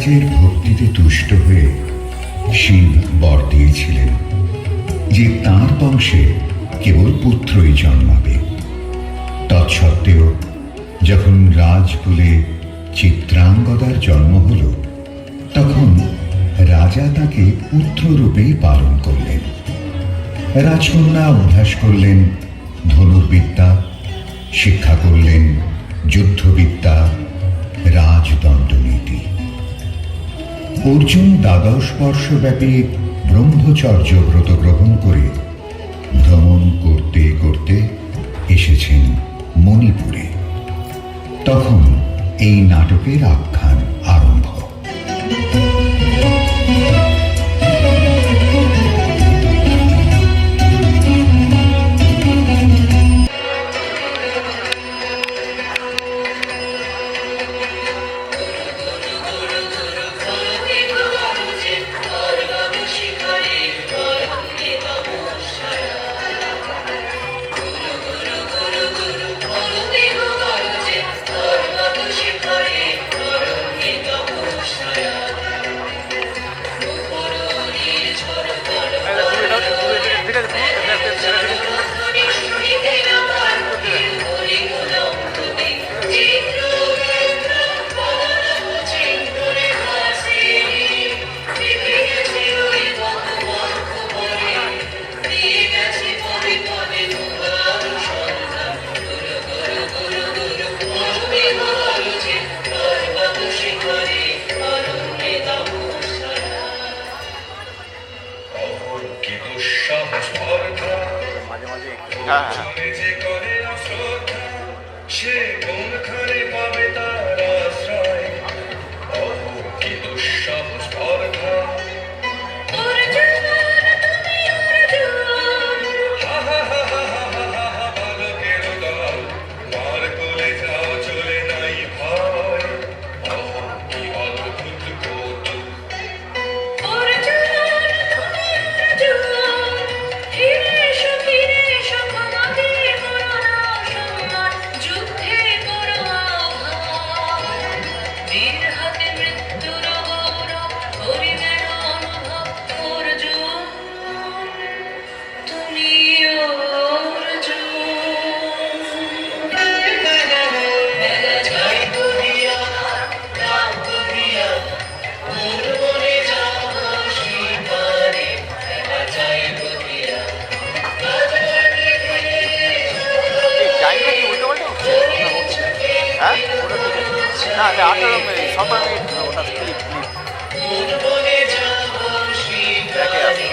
যমরাজের ভক্তিতে তুষ্ট হয়ে শিব বর দিয়েছিলেন যে তাঁর বংশে কেবল পুত্রই জন্মাবে। তৎসত্ত্বেও যখন রাজকুলে চিত্রাঙ্গদার জন্ম হল, তখন রাজা তাকে পুত্ররূপেই পালন করলেন। রাজকন্যা অভ্যাস করলেন ধনুর্বিদ্যা, শিক্ষা করলেন যুদ্ধবিদ্যা, রাজদণ্ডনীতি। অর্জুন দ্বাদশ বর্ষব্যাপী ব্রহ্মচর্য ব্রত গ্রহণ করে ভ্রমণ করতে করতে এসেছেন মণিপুরে। তখন এই নাটকের আখ্যান আরম্ভ। সে কোনখানে পাবে তার আশ্রয়? কি দুঃসাহস স্পর্ধা! বালকের দল, মার কোলে যাও, চলে নাই ভয়। কি অদ্ভুত কৌতুক! না 18 মিনিট, 17 মিনিট ওটা ক্লিপ দেখে আসো।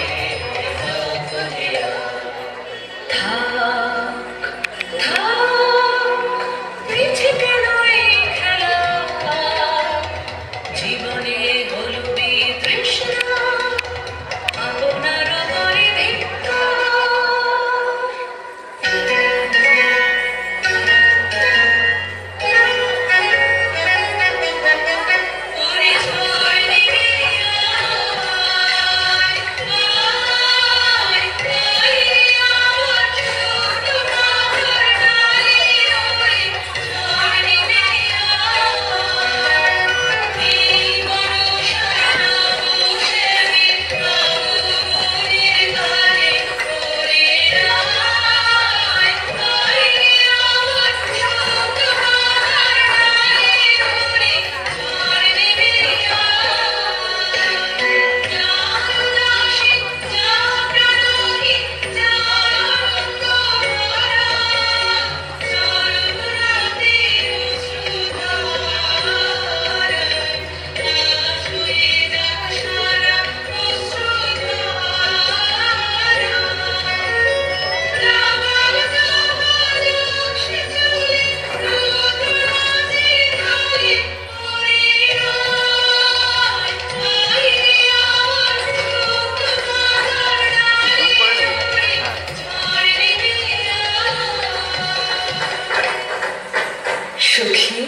সখী,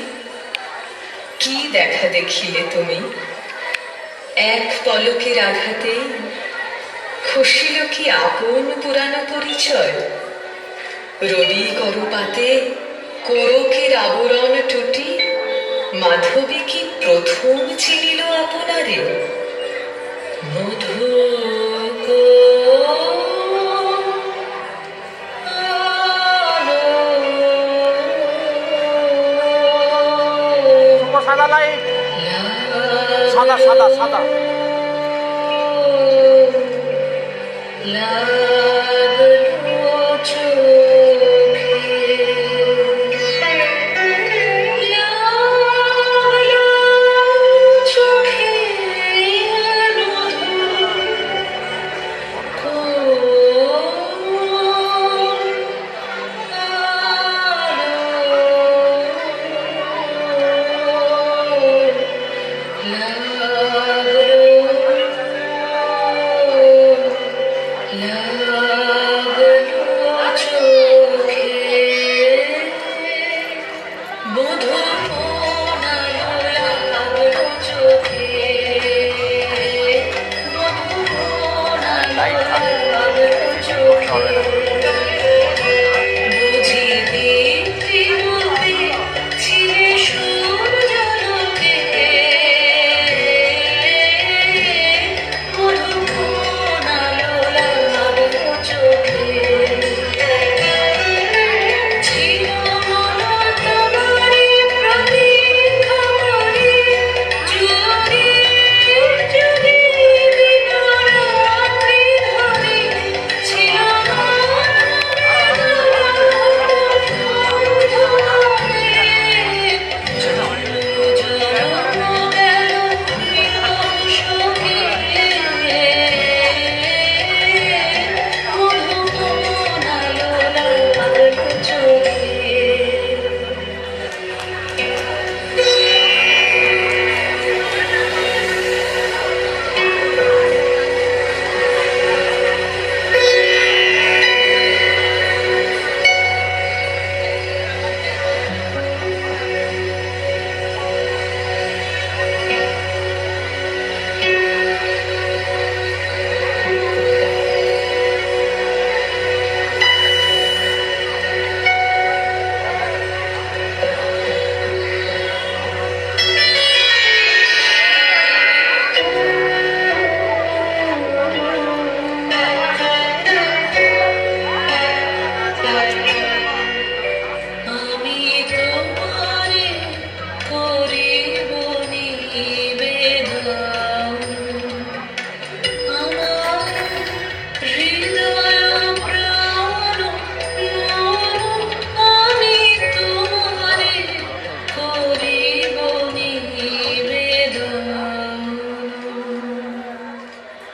কি দেখা দেখিলে তুমি! এক পলকের আঘাতে খসিল কি আপন পুরানো পরিচয়। রবি করপাতে কোরকের আবরণ টুটি মাধবী কি প্রথম চিনিল আপনারে? মধু সাদা লাইট, সাদা সাদা সাদা। লাইট থাকবে, হবে না।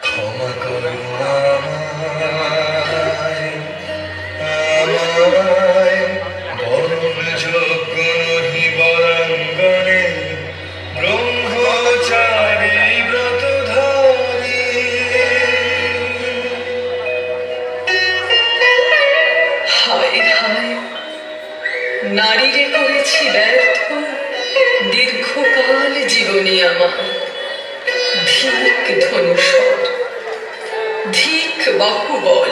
ক্ষমা করো আমায়, আমায় বরং যোগ্য নহি বরাঙ্গনে ব্রহ্মচারী ব্রতধারী। হায় হায়, নারীরে করেছি ব্যর্থ দীর্ঘকাল জীবনী আমার। ধিক ধনুষর, ধিক বাহুবল,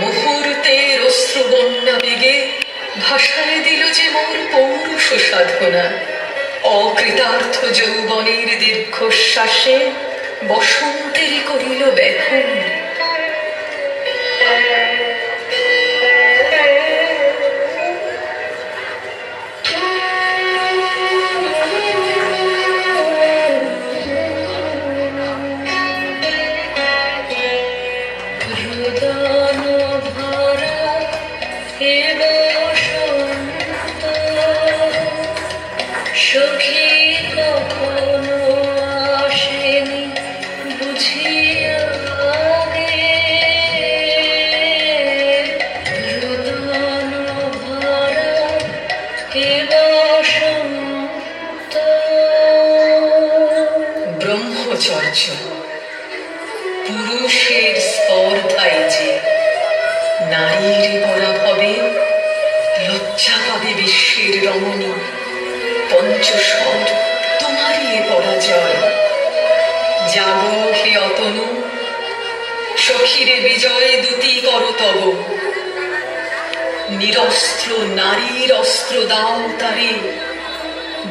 মুহূর্তের অশ্রুবন্যা বেগে ভাষায় দিল যে মোর পৌরুষ সাধনা। অকৃতার্থ যৌবনের দীর্ঘশ্বাসে বসন্তেরই করিল ব্যথন। সখী কখনো আসেনি বুঝিয়া গে, রোদন ভরা হে বসন্ত। ব্রহ্মচর্য পুরুষের স্পর্ধায় যে নারীর পরাভবে লজ্জা পাবে বিশ্বের রমণী। পঞ্চস্বর তোমারই এ পরাজয়। জাগো হে অতনু, সখীরে বিজয় দূতি কর তব। নিরস্ত্র নারীর অস্ত্র দাও তারে,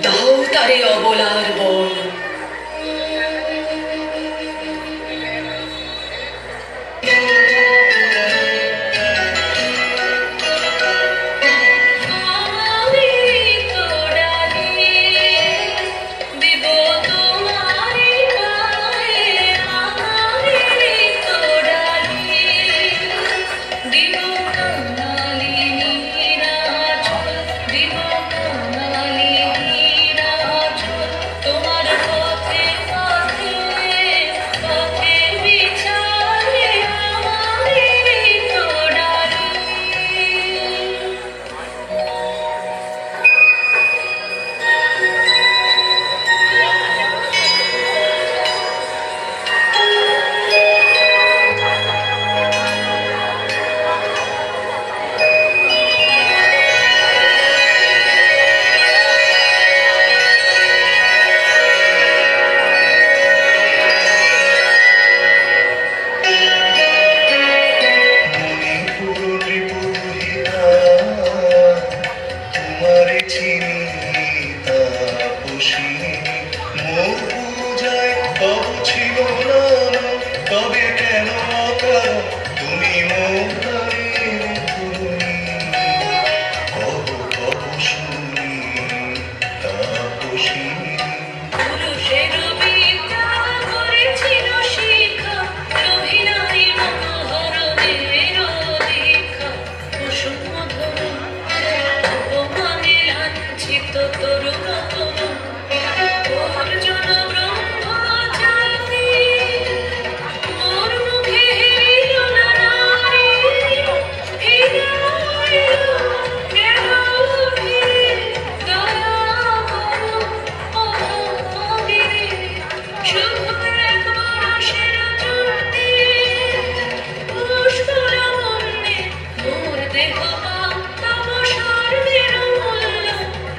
দাও তারে অবলার বল। তোমারে চিনি তাপসী মোর পূজায় তব ছিল না তবে কেন অকারণ তুমি মোর প্রাণের ধরণী কব কব শুনি তাপসী পুরুষের বিদ্যা করেছিল শিক্ষা, রহিনারী মনোহরণের দীক্ষা। কুসুম ধরুন অপমানে লাঞ্ছিত তরুণ তনু, অর্জুন ব্রহ্মচারী মোর মুখে হেরিল না নারী। হীরাইল কেন ফিরে দয়া করো অভাগিনী। শুভ এক বরষের জন্যে পুষ্পলাবণ্যে মোর দেহ পাপ তব স্বর্ণের মূল্য।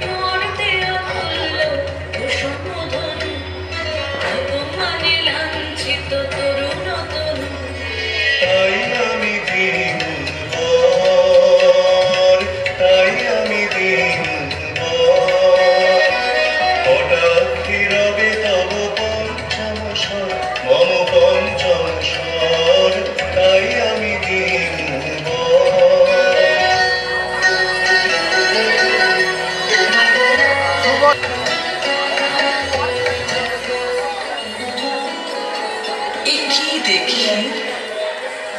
মর্তে অমূল্য কুসুম ধনু, অপমানে লাঞ্ছিত তরুণ তনু। তাই আমি দিন বর, তাই আমি দিন বর। হঠাৎ রবে তব পঞ্চম স্বর, মম পঞ্চম স্বর। তাই আমি দিন বর। একি দেখি,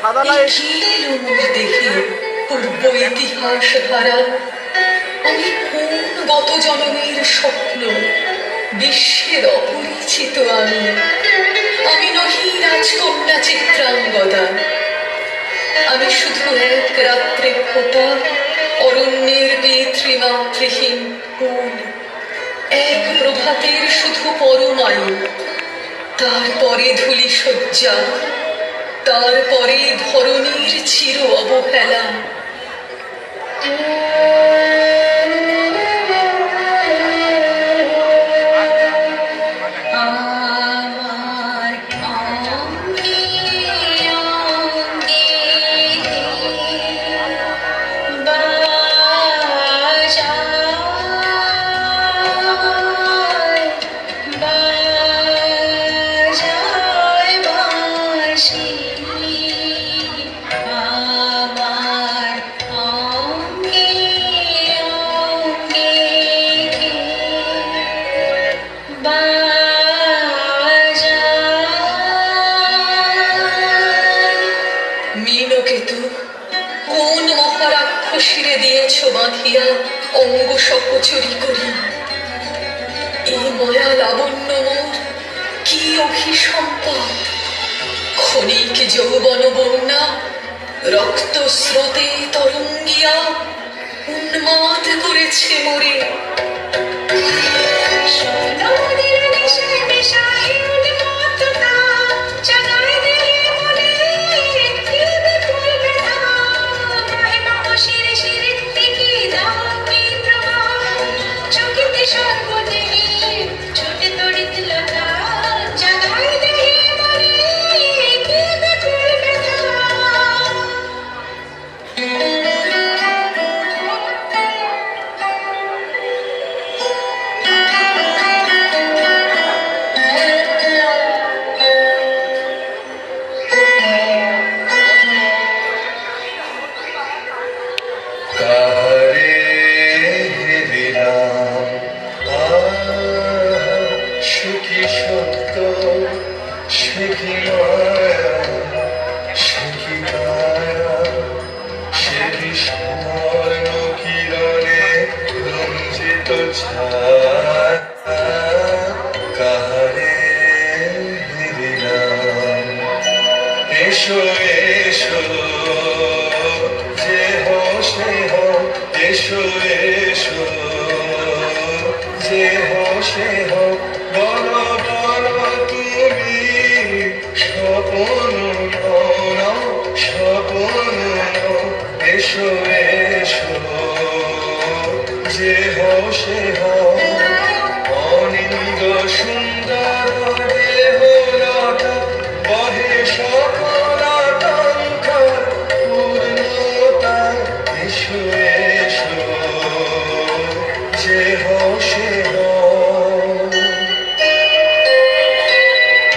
সাদা লাইট একি রূপ দেখি পূর্ব ইতিহাস ধারা। আমি কোন গত জন্মের স্বপ্ন, বিশ্বের অপরিচিত আমি। আমি নহি রাজকন্যা চিত্রাঙ্গদা, আমি শুধু এক রাত্রে ফোটা অরণ্যের পিতৃমাতৃহীন কোন। এক প্রভাতের শুধু পরমায়ু, তারপরে ধূলি শয্যা, তারপরে ধরণীর চির অবহেলা। আমার অঙ্গে অঙ্গে বাজায় বাজায় বাঁশি। আমার অঙ্গে অঙ্গে বাজায়। মীনকেতু, কোন মহারাক্ষসীরে দিয়েছ বাঁধিয়া অঙ্গ সহচরি করি। এই ময়া লাবণ্য মোর কি অভিসম্পাদ। ক্ষণিক যৌবন বন্যা রক্ত স্রোতে তরঙ্গিয়া উন্মাদ করেছে মোরে। নদীর নেশায় মেশায় উন্মত্ততা, জাগায় দেহে মনে কি বিপুল ব্যথা। গায়ে নব শিরে শিরে কি দামি প্রবাহ, চকিতে সর্বদেহে ছোটে তড়িৎ লতা। জাগায় দেহে মনে কি বিপুল ব্যথা। সে হোক বলো বলো তুমি স্বপন নাও স্বপন নাও এসো এসো যে হও সে হও অনিন্দ সুন্দর দেহ লতা বহে সকল আকাঙ্ক্ষা পূর্ণতা এসো এসো যে হও সে হও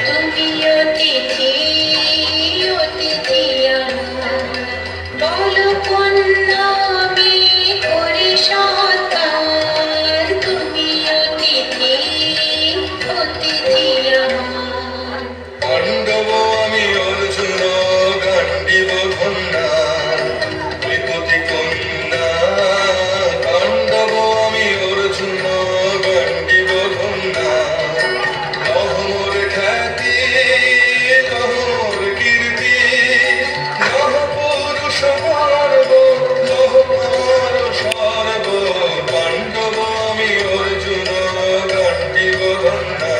তুমি অতিথি অতিথি আমার বলো কন্যা আমি করি সৎকার তুমি অতিথি অতিথি আমার পাণ্ডব আমি অর্জুন গান্ডীব কন্যা ত্রিপতি কন্যা পাণ্ডব আমি অর্জুন গান্ডীব কন্যা লহমোর খ্যাতি লহমোর কীর্তি লহ পুরুষ গর্ব লহ পার সর্ব পাণ্ডব আমি অর্জুন গান্ডীব কন্যা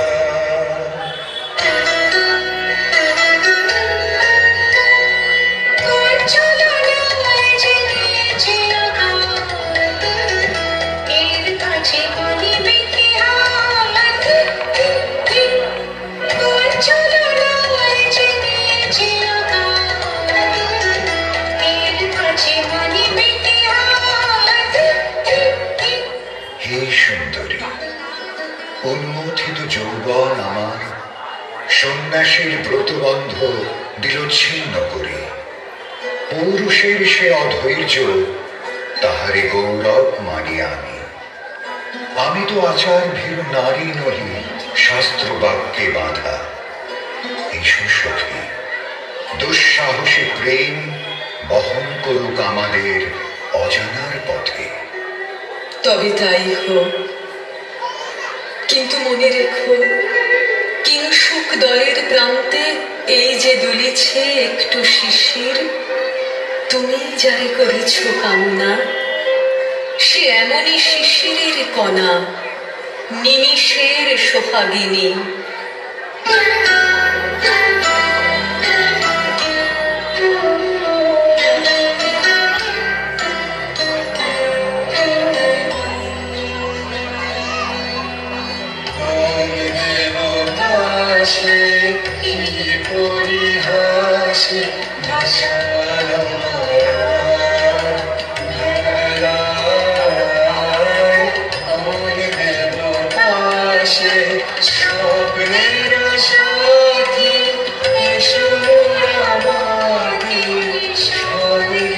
চলো লয় জেনেছে আঘাত এর কাছে বলিবে কি হাত চলো লয় জেনেছে আঘাত এর কাছে বলিবে কি হাত হে সুন্দরী, উন্মথিত যৌবন আমার সন্ন্যাসীর ব্রতবন্ধ দিল ছিন্ন করে। পৌরুষের সে অধৈর্য তাহারে গৌরব মানি আমি তো আচার ভীরু নারী নহি শাস্ত্র বাক্যে বাঁধা। এসো সখী, দুঃসাহসী প্রেম বহন করুক আমাদের অজানার পথে। তবে তাই হোক, কিন্তু মনে রেখো কিংসুক দলের প্রান্তে এই যে দুলিছে একটু শিশির, তুমি যারে করেছ কামনা সে এমনই শিশিরের কণা, নিমিষের সোহাগিনী। দেবদাসে কি পরিহাসে ভাষালো মায়া ভেলায় অমর দেবদাসে স্বপ্নের সাথী এসো মোরাবাদি সবে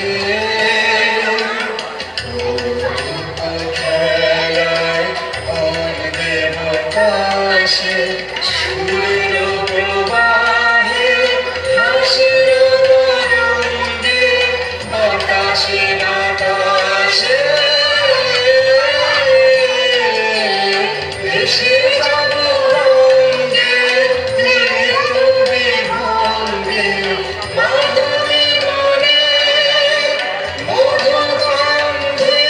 খেলায় অমর দেবদাসে সুরের প্রবাহে হাসির তরঙ্গে বাতাসে বাতাসে ভেসে যাব রঙ্গে মৃত বিভঙ্গে মাধুরী বনে মধুগন্ধে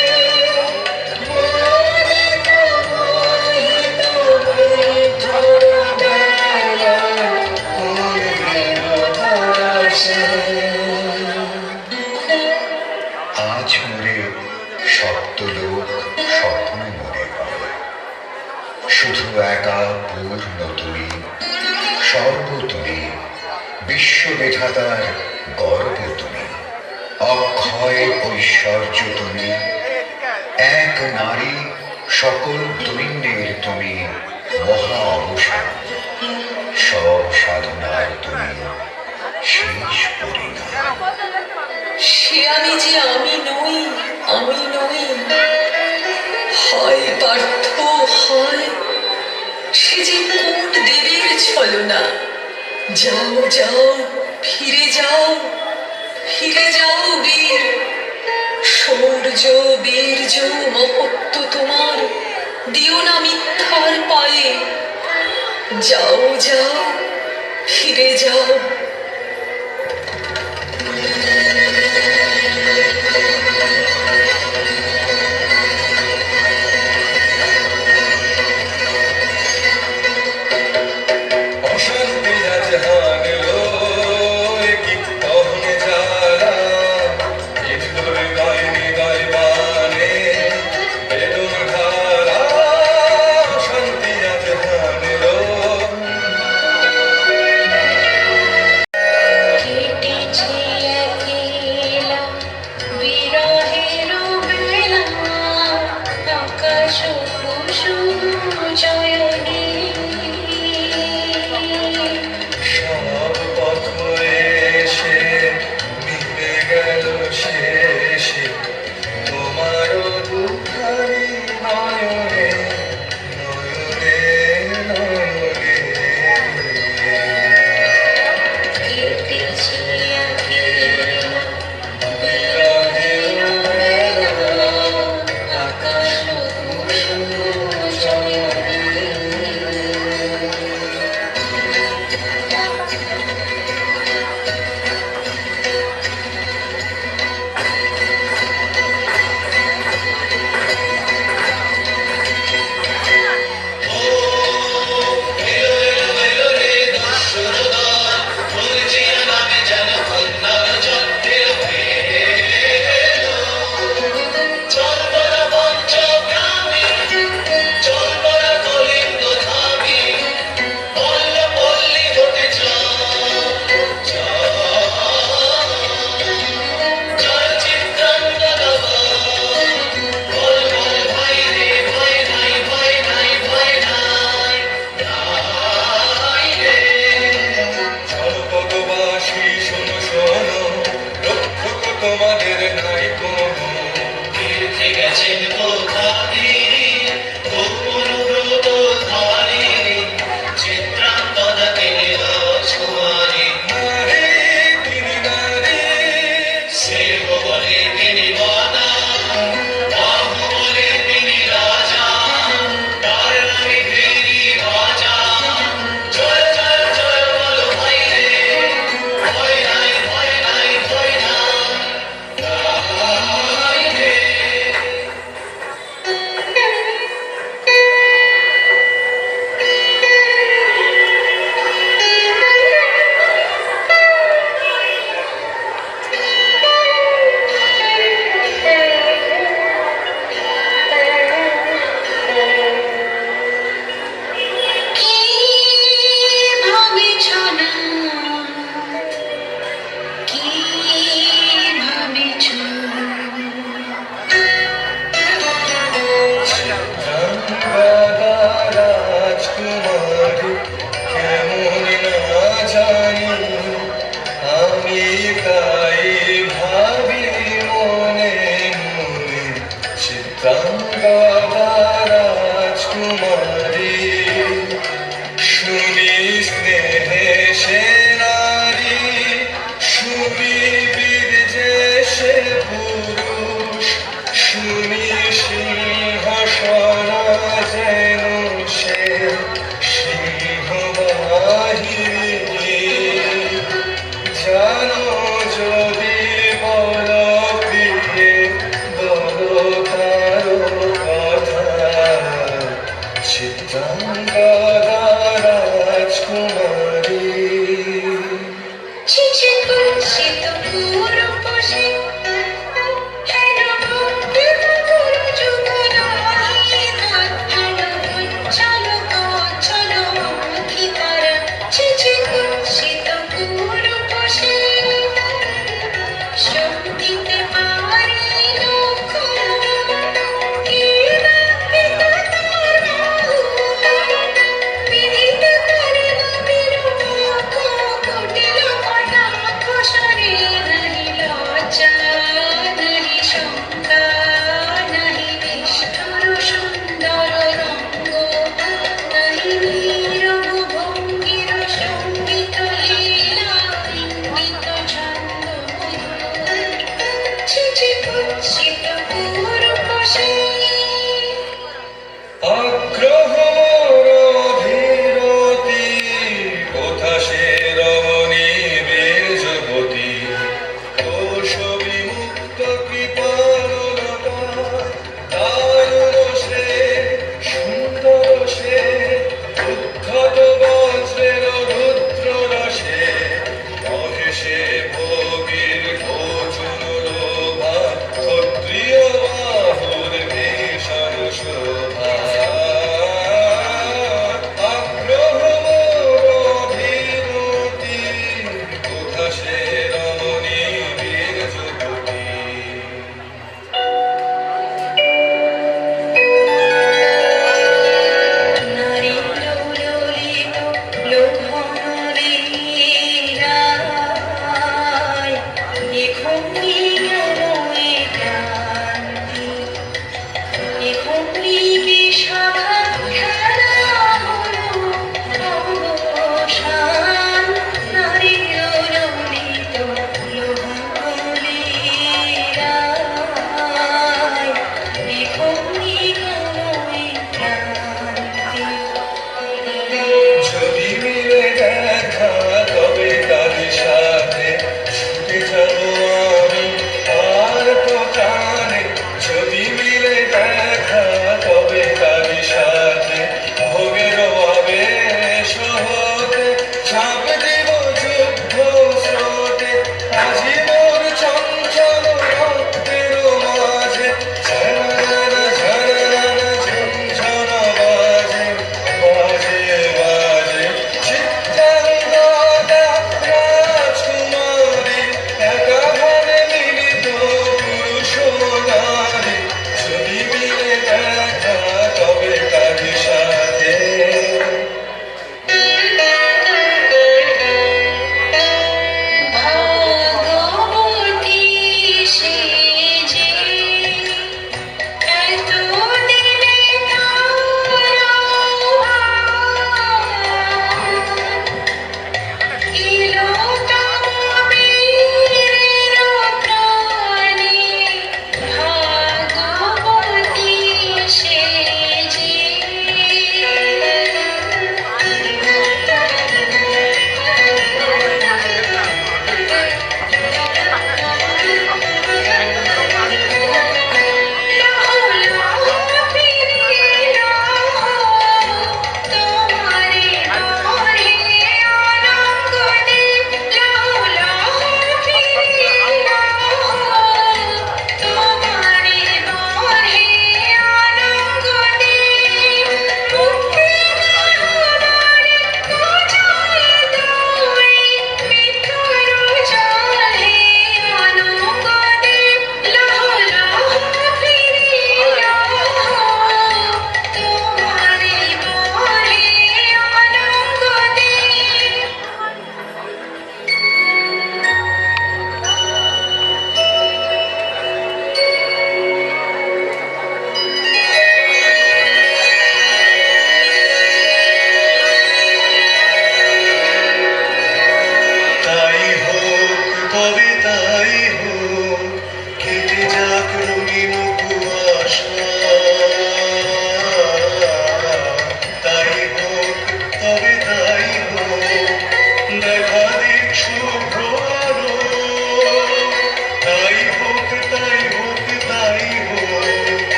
মোহিত মোহিত মন্থর বেলা কোন দেবদাসে আজ মোরে সপ্তলোক স্বপ্ন মনে হয়, শুধু একা পূর্ণ তুমি, সর্ব তুমি, বিশ্ববিধাতার গর্ব তুমি, অক্ষয় ঐশ্বর্য তুমি, এক নারী সকল দৈন্যের তুমি, মহা অবসান সব সাধনার তুমি শেষ পরিণাম। সে আমি যে আমি নই, আমি নই, হয় পার্থ হয় সে যে কোন দেবীর ছলনা। যাও যাও ফিরে যাও, ফিরে যাও বীর, শৌর্য বীর্য মহত্ব তোমার দিও না মিথ্যার পায়ে। যাও যাও ফিরে যাও। গঙ্গাধা রাজকুমারী ছিছে কুৎসিত পুরুষে হেন ভক্তি মধুর যুগ নাহি হেন চলো চলো অধিকার ছিছে কুৎসিত পুরুষে শক্তিতে পারি লোক কে পিতা তার বিদিত করে নবীর মুখ কুটিল কটাক্ষ সরে নাহি লজ্জা নাহি শঙ্কা নাহি নিষ্ঠুর সুন্দর রঙ্গ নাহি নীরব ভঙ্গির সঙ্গীত লীলা ইঙ্গিত ছন্দ মধুর ছিছে কুৎসিত পুরুষে আগ্রহ অধীরতি কোথা সে রমণী বীর্যবতী দোষ বিমুক্ত কৃপালতা দারুণ সে সুন্দর সে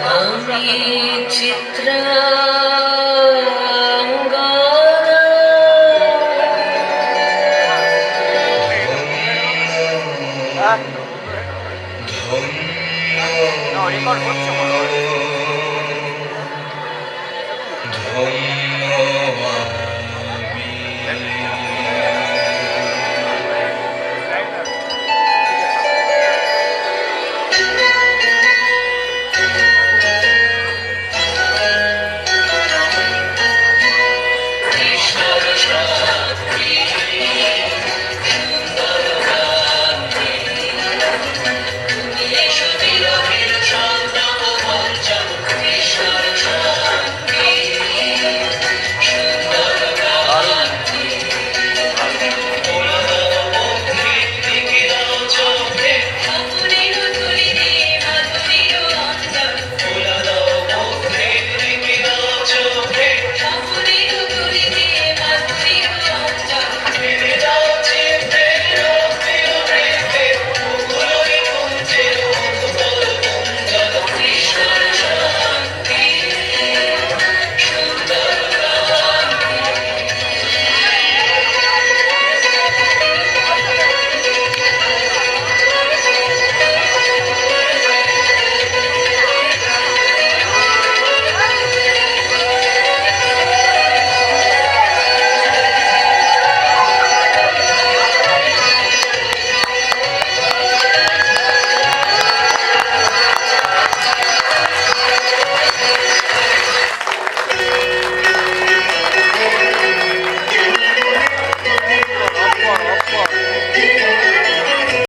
আমি চিত্রা